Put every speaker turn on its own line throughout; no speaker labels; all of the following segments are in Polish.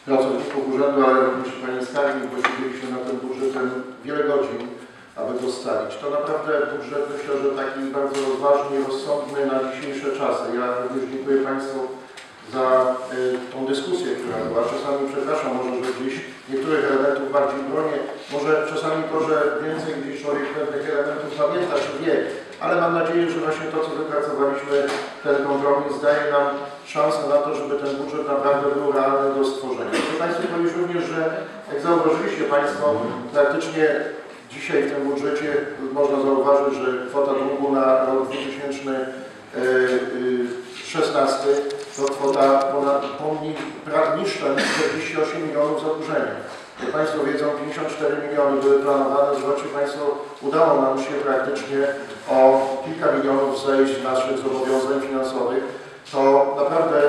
pracowników urzędu, ale również pani skarbnik, bo siedzieliśmy nad tym budżetem wiele godzin, aby go ustalić. To naprawdę budżet, myślę, że taki bardzo ważny i rozsądny na dzisiejsze czasy. Ja również dziękuję Państwu za tą dyskusję, która była. Czasami, przepraszam, może, że gdzieś niektórych elementów bardziej bronię, może czasami to, że więcej gdzieś człowiek pewnych elementów pamięta czy wie, ale mam nadzieję, że właśnie to, co wypracowaliśmy, ten kompromis daje nam szansę na to, żeby ten budżet naprawdę był realny do stworzenia. Chcę Państwu powiedzieć również, że jak zauważyliście Państwo, praktycznie dzisiaj w tym budżecie można zauważyć, że kwota długu na rok 2016 to kwota niższa niż 48 milionów zadłużenia. Jak Państwo wiedzą, 54 miliony były planowane. Zobaczcie Państwo, udało nam się praktycznie o kilka milionów zejść z naszych zobowiązań finansowych. To naprawdę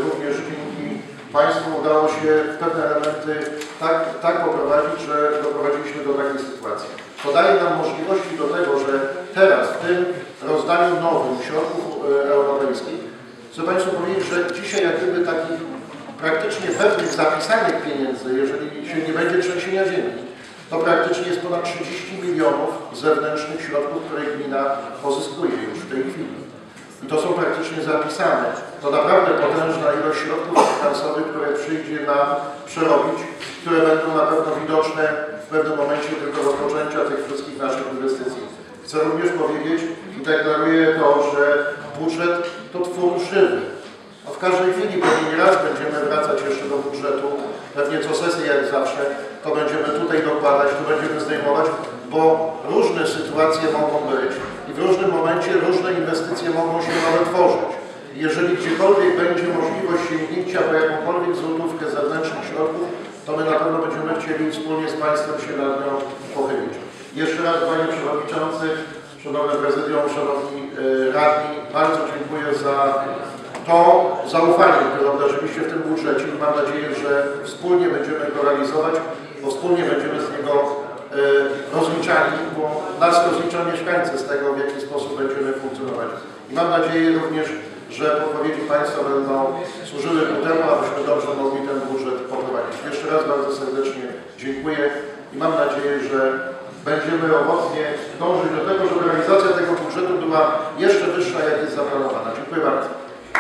również dzięki Państwu udało się pewne elementy tak poprowadzić, że doprowadziliśmy do takiej sytuacji. To daje nam możliwości do tego, że teraz w tym rozdaniu nowym środków europejskich chcę Państwu powiedzieć, że dzisiaj jak gdyby takich praktycznie pewnych zapisanych pieniędzy, jeżeli się nie będzie trzęsienia ziemi, to praktycznie jest ponad 30 milionów zewnętrznych środków, które gmina pozyskuje już w tej chwili. I to są praktycznie zapisane. To naprawdę potężna ilość środków finansowych, które przyjdzie nam przerobić, które będą na pewno widoczne w pewnym momencie tylko rozpoczęcia tych wszystkich naszych inwestycji. Chcę również powiedzieć i deklaruję to, że budżet to twór żywy. No w każdej chwili pewnie nie raz będziemy wracać jeszcze do budżetu, pewnie co sesję jak zawsze, to będziemy tutaj dokładać, tu będziemy zdejmować, bo różne sytuacje mogą być i w różnym momencie różne inwestycje mogą się nowe tworzyć. Jeżeli gdziekolwiek będzie możliwość sięgnięcia po jakąkolwiek złotówkę zewnętrznych środków, to my na pewno będziemy chcieli wspólnie z Państwem się nad nią pochylić. Jeszcze raz Panie Przewodniczący, Szanowne Prezydium, Szanowni Radni, bardzo dziękuję za to zaufanie, które obdarzyliście w tym budżecie i mam nadzieję, że wspólnie będziemy go realizować, bo wspólnie będziemy z niego rozliczani, bo nas rozliczą mieszkańcy z tego, w jaki sposób będziemy funkcjonować. I mam nadzieję również, że podpowiedzi Państwa będą służyły ku temu, abyśmy dobrze mogli ten budżet poprowadzić. Jeszcze raz bardzo serdecznie dziękuję i mam nadzieję, że będziemy owocnie dążyć do tego, żeby realizacja tego budżetu była jeszcze wyższa, jak jest zaplanowana. Dziękuję bardzo.